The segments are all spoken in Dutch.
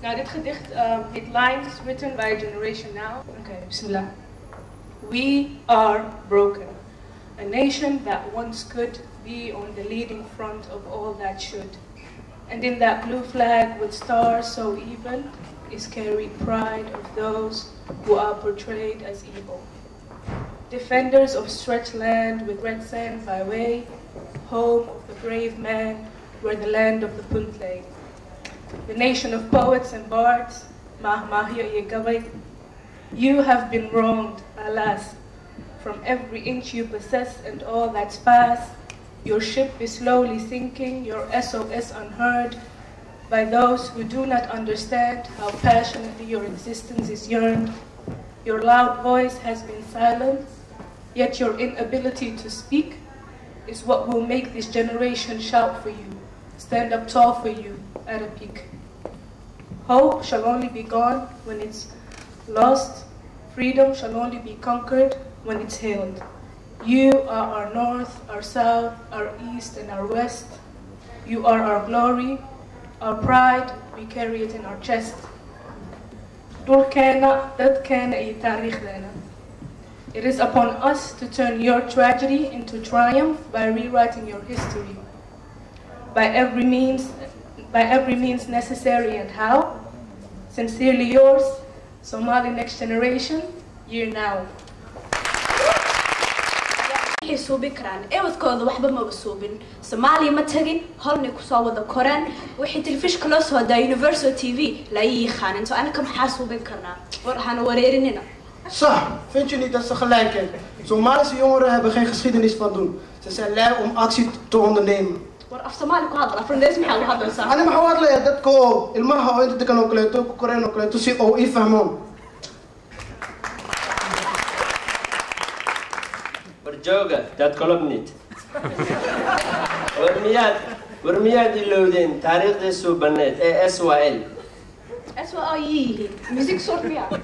Nou, dit gedicht heet Lines Written by a Generation Now. Okay, bismillah. We are broken. A nation that once could be on the leading front of all that should. And in that blue flag with stars so even is carried pride of those who are portrayed as evil. Defenders of stretched land with red sand by way, home of the brave man where the land of the punt lay. The nation of poets and bards, you have been wronged, alas, from every inch you possess and all that's past. Your ship is slowly sinking, your SOS unheard by those who do not understand how passionately your existence is yearned. Your loud voice has been silenced, yet your inability to speak is what will make this generation shout for you, stand up tall for you at a peak. Hope shall only be gone when it's lost. Freedom shall only be conquered when it's hailed. You are our north, our south, our east, and our west. You are our glory, our pride, we carry it in our chest. It is upon us to turn your tragedy into triumph by rewriting your history. By every means necessary and how. Sincerely yours, Somali Next Generation, year now. suubin karaan ewadkooda waxba ma suubin Soomaaliya ma tagin halni ku soo wada koraan wixii telefishka loo soo daa Universal TV la yaqaan inta ana kam xasuubin karnaa waxaan wareerinina صح vind je niet dat ze gelijk hebben Somalische jongeren hebben geen geschiedenis van doen ze zijn lui om actie te ondernemen war af Soomaali ku hadla Afrindees maxaa u hadlaysaa ana ma waxaad leeyahay dadka oo ilmaha oo inta degan oo kale ku koreen oo kale si oo ifahmoon برجوجة تتكلمنيت ورمياد اللودين تاريخ دسو بنات SYL SYL music sort me out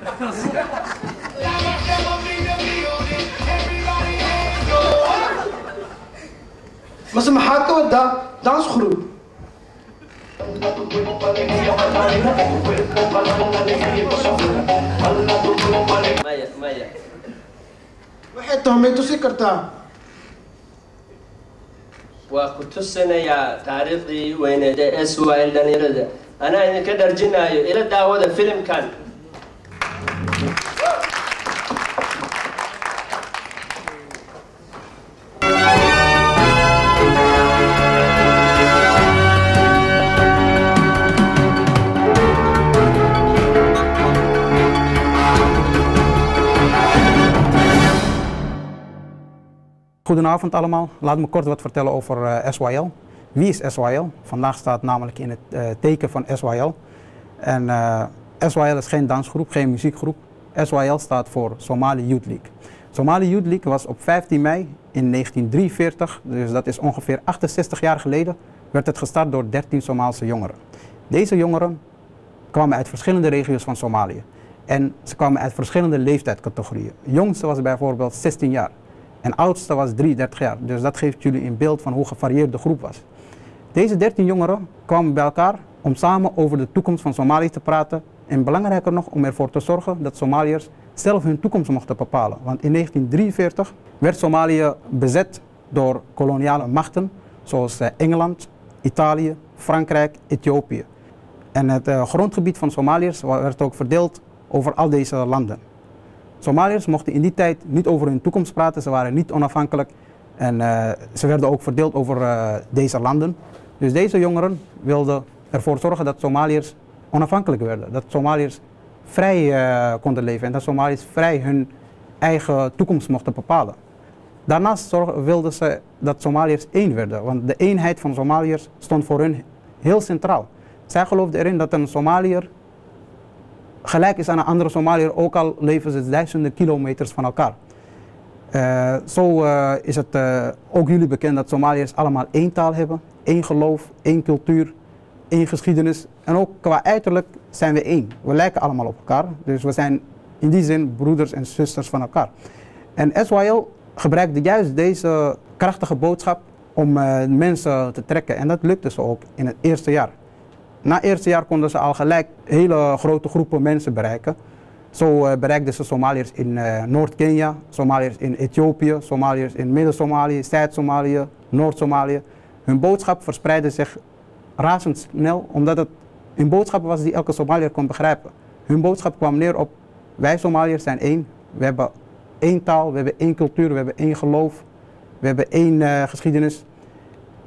بس ما حاطه ده دانس خروج مايا waxay tahmay tusi kartaa waa ku tusinaya taariikhdii weyneed ee SYL dhalinyarada anaa idinka dharjinaayo ila daawada filimkan Goedenavond allemaal. Laat me kort wat vertellen over SYL. Wie is SYL? Vandaag staat namelijk in het teken van SYL. En SYL is geen dansgroep, geen muziekgroep. SYL staat voor Somali Youth League. Somali Youth League was op 15 mei in 1943, dus dat is ongeveer 68 jaar geleden, werd het gestart door 13 Somaalse jongeren. Deze jongeren kwamen uit verschillende regio's van Somalië. En ze kwamen uit verschillende leeftijdscategorieën. De jongste was bijvoorbeeld 16 jaar. En oudste was 33 jaar, dus dat geeft jullie een beeld van hoe gevarieerd de groep was. Deze 13 jongeren kwamen bij elkaar om samen over de toekomst van Somalië te praten. En belangrijker nog om ervoor te zorgen dat Somaliërs zelf hun toekomst mochten bepalen. Want in 1943 werd Somalië bezet door koloniale machten zoals Engeland, Italië, Frankrijk, Ethiopië. En het grondgebied van Somaliërs werd ook verdeeld over al deze landen. Somaliërs mochten in die tijd niet over hun toekomst praten, ze waren niet onafhankelijk en ze werden ook verdeeld over deze landen. Dus deze jongeren wilden ervoor zorgen dat Somaliërs onafhankelijk werden, dat Somaliërs vrij konden leven en dat Somaliërs vrij hun eigen toekomst mochten bepalen. Daarnaast wilden ze dat Somaliërs één werden, want de eenheid van Somaliërs stond voor hun heel centraal. Zij geloofden erin dat een Somaliër gelijk is aan een andere Somaliër, ook al leven ze duizenden kilometers van elkaar. Zo is het ook jullie bekend dat Somaliërs allemaal één taal hebben, één geloof, één cultuur, één geschiedenis. En ook qua uiterlijk zijn we één. We lijken allemaal op elkaar, dus we zijn in die zin broeders en zusters van elkaar. En SYL gebruikte juist deze krachtige boodschap om mensen te trekken en dat lukte ze ook in het eerste jaar. Na het eerste jaar konden ze al gelijk hele grote groepen mensen bereiken. Zo bereikten ze Somaliërs in Noord-Kenia, Somaliërs in Ethiopië, Somaliërs in Midden-Somalië, Zuid-Somalië, Noord-Somalië. Hun boodschap verspreidde zich razendsnel, omdat het een boodschap was die elke Somaliër kon begrijpen. Hun boodschap kwam neer op: wij Somaliërs zijn één, we hebben één taal, we hebben één cultuur, we hebben één geloof, we hebben één geschiedenis.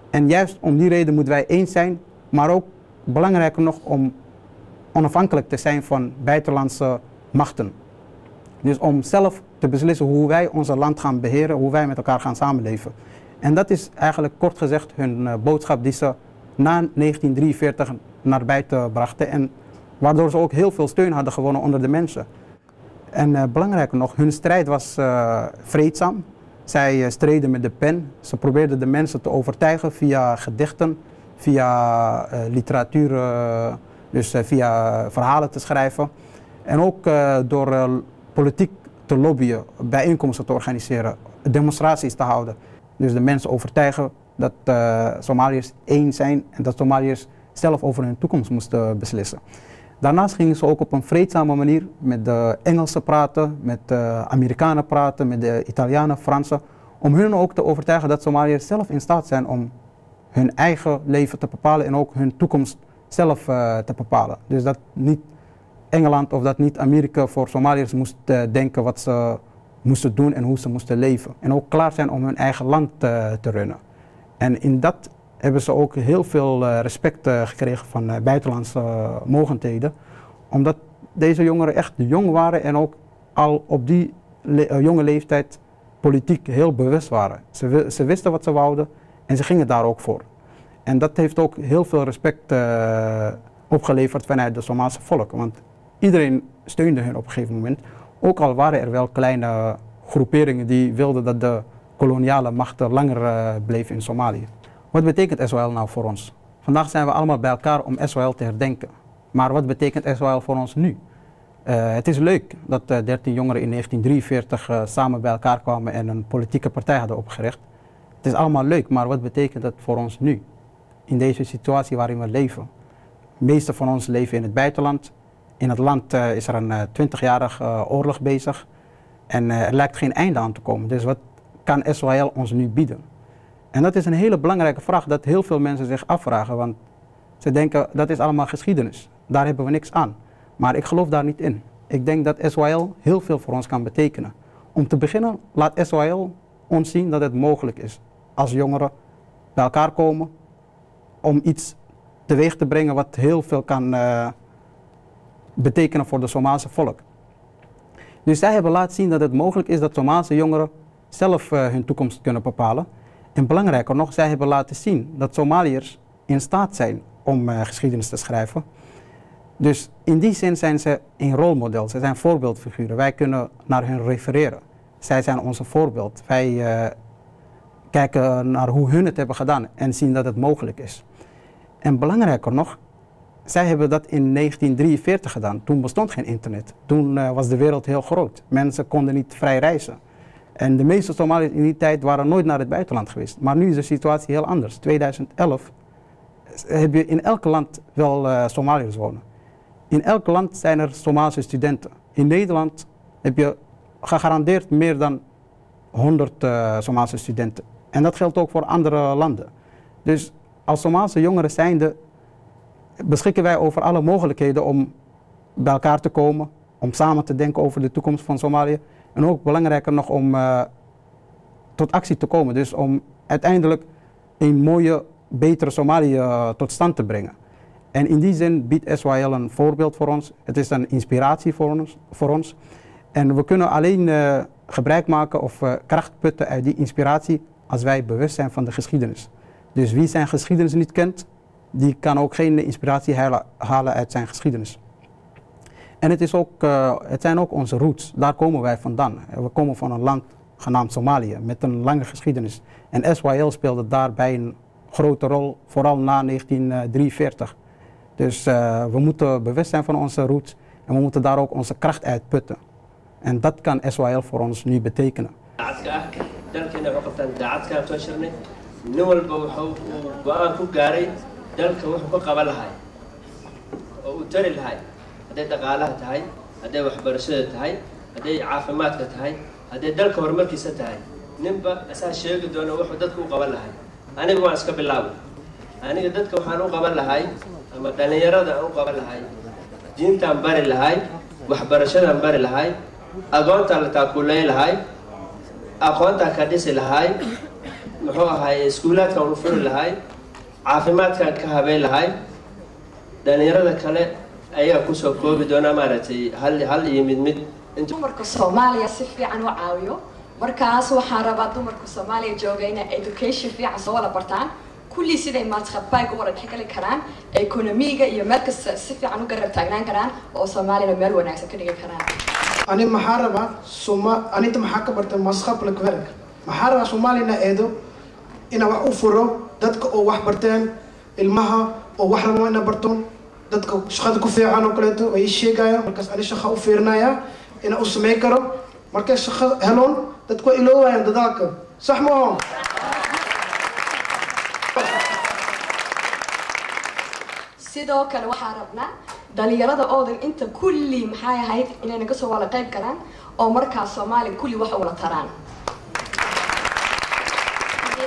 En juist om die reden moeten wij één zijn, maar ook belangrijker nog om onafhankelijk te zijn van buitenlandse machten. Dus om zelf te beslissen hoe wij ons land gaan beheren, hoe wij met elkaar gaan samenleven. En dat is eigenlijk kort gezegd hun boodschap die ze na 1943 naar buiten brachten. En waardoor ze ook heel veel steun hadden gewonnen onder de mensen. En belangrijker nog, hun strijd was vreedzaam. Zij streden met de pen. Ze probeerden de mensen te overtuigen via gedichten, via literatuur, dus via verhalen te schrijven. En ook door politiek te lobbyen, bijeenkomsten te organiseren, demonstraties te houden. Dus de mensen overtuigen dat Somaliërs één zijn en dat Somaliërs zelf over hun toekomst moesten beslissen. Daarnaast gingen ze ook op een vreedzame manier met de Engelsen praten, met de Amerikanen praten, met de Italianen, Fransen. Om hun ook te overtuigen dat Somaliërs zelf in staat zijn om hun eigen leven te bepalen en ook hun toekomst zelf te bepalen. Dus dat niet Engeland of dat niet Amerika voor Somaliërs moest denken wat ze moesten doen en hoe ze moesten leven. En ook klaar zijn om hun eigen land te runnen. En in dat hebben ze ook heel veel respect gekregen van buitenlandse mogendheden. Omdat deze jongeren echt jong waren en ook al op die jonge leeftijd politiek heel bewust waren. Ze wisten wat ze wouden en ze gingen daar ook voor. En dat heeft ook heel veel respect opgeleverd vanuit het Somaalse volk. Want iedereen steunde hen op een gegeven moment. Ook al waren er wel kleine groeperingen die wilden dat de koloniale machten langer bleven in Somalië. Wat betekent SOL nou voor ons? Vandaag zijn we allemaal bij elkaar om SOL te herdenken. Maar wat betekent SOL voor ons nu? Het is leuk dat 13 jongeren in 1943 samen bij elkaar kwamen en een politieke partij hadden opgericht. Het is allemaal leuk, maar wat betekent dat voor ons nu? In deze situatie waarin we leven. De meeste van ons leven in het buitenland. In het land is er een 20-jarige oorlog bezig. En er lijkt geen einde aan te komen. Dus wat kan SOL ons nu bieden? En dat is een hele belangrijke vraag dat heel veel mensen zich afvragen. Want ze denken dat is allemaal geschiedenis. Daar hebben we niks aan. Maar ik geloof daar niet in. Ik denk dat SOL heel veel voor ons kan betekenen. Om te beginnen laat SOL ons zien dat het mogelijk is. Als jongeren bij elkaar komen om iets teweeg te brengen wat heel veel kan betekenen voor de Somaalse volk. Dus zij hebben laten zien dat het mogelijk is dat Somaalse jongeren zelf hun toekomst kunnen bepalen. En belangrijker nog, zij hebben laten zien dat Somaliërs in staat zijn om geschiedenis te schrijven. Dus in die zin zijn ze een rolmodel, ze zijn voorbeeldfiguren. Wij kunnen naar hen refereren. Zij zijn onze voorbeeld. Wij kijken naar hoe hun het hebben gedaan en zien dat het mogelijk is. En belangrijker nog, zij hebben dat in 1943 gedaan. Toen bestond geen internet. Toen was de wereld heel groot. Mensen konden niet vrij reizen. En de meeste Somaliërs in die tijd waren nooit naar het buitenland geweest. Maar nu is de situatie heel anders. 2011 heb je in elk land wel Somaliërs wonen. In elk land zijn er Somalische studenten. In Nederland heb je gegarandeerd meer dan 100 Somalische studenten. En dat geldt ook voor andere landen. Dus als Somalische jongeren zijnde beschikken wij over alle mogelijkheden om bij elkaar te komen. Om samen te denken over de toekomst van Somalië. En ook belangrijker nog om tot actie te komen. Dus om uiteindelijk een mooie, betere Somalië tot stand te brengen. En in die zin biedt SYL een voorbeeld voor ons. Het is een inspiratie voor ons. En we kunnen alleen gebruik maken of kracht putten uit die inspiratie als wij bewust zijn van de geschiedenis. Dus wie zijn geschiedenis niet kent, die kan ook geen inspiratie halen uit zijn geschiedenis. En het zijn ook onze roots, daar komen wij vandaan. We komen van een land genaamd Somalië met een lange geschiedenis. En SYL speelde daarbij een grote rol, vooral na 1943. Dus we moeten bewust zijn van onze roots en we moeten daar ook onze kracht uit putten. En dat kan SYL voor ons nu betekenen. uu tari lahay hadday dhaqaalaha tahay hadday waxbarashada tahay hadday caafimaadka tahay hadday dalka horumarkiisa tahay ninba asaa sheegi doono wuxuu dadku u qaban lahay aniga waan iska bilaabay aniga dadka waxaan u qaban lahay ama dhalinyarada aan u qaban lahay diintaan bari lahay waxbarashadaan bari lahay agoontaan la taakuulay lahay aqoontaan ka dhisi lahay muxuu ahay iskuulaadkaan u furi lahay caafimaadkaan ka habeyn lahay dhalinyarada kale ayaa kusoo koobi doona maaragtay hal iyo mid dumarka Soomaaliya si fiican u caawiyo markaas waxaan rabaa dumarka Soomaaliya jooga inay education fiican soo wada bartaan kulli siday maadqabay u wada dhexgali karaan economiga iyo meel kasta si fiican u garab taagnaan karaan oo Soomaaliya meel wanaagsan ka dhigi karaan ani maxaa rabaa anita maxaa ka bartay masqab la kwerk maxaa rabaa Soomaalina eedo ina wax u furo dadka oo wax barteen ilmaha oo wax rabo ina bartoon dadka shaqada ku fiican oo kaleeto ay sheegayaan markaas ani shaqo u fiirnaya ina u sameyn karo markay shaqo heloon dadku iloobayaan dadaalka sax ma aha sidoo kale waxaan rabnaa dhalinyarada oodan inta kulli maxay ahayd inay naga soo wada qayb galaan oo markaas Soomaaliya kulli wax wada taraan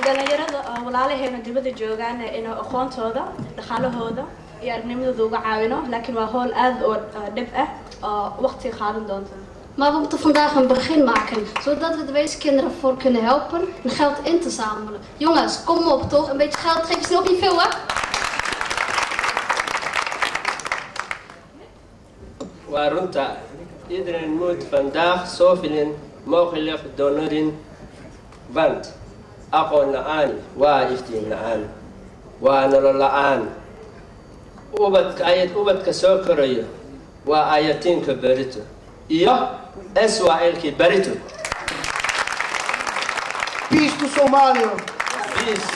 dhalinyarada walaalaheena dibadda joogaan inay aqoontooda dhaqaalahooda iyo aragnimadooda uga caawino laakiin waa howl aad oo dhib ah oo waqti qaadan doonta Maar we moeten vandaag een begin maken, zodat we de weeskinderen voor kunnen helpen en geld in te zamelen. Jongens, kom op toch? Een beetje geld geef je nog niet veel, hè? Waarunta iedereen moet vandaag zoveel mogelijk doneren, want aqoon la'aan waa iftiin la'aan waa nolol la'aan ubadka soo korayo waa ayatiinka berito iyo SYL-kii berito peace to Somalia peace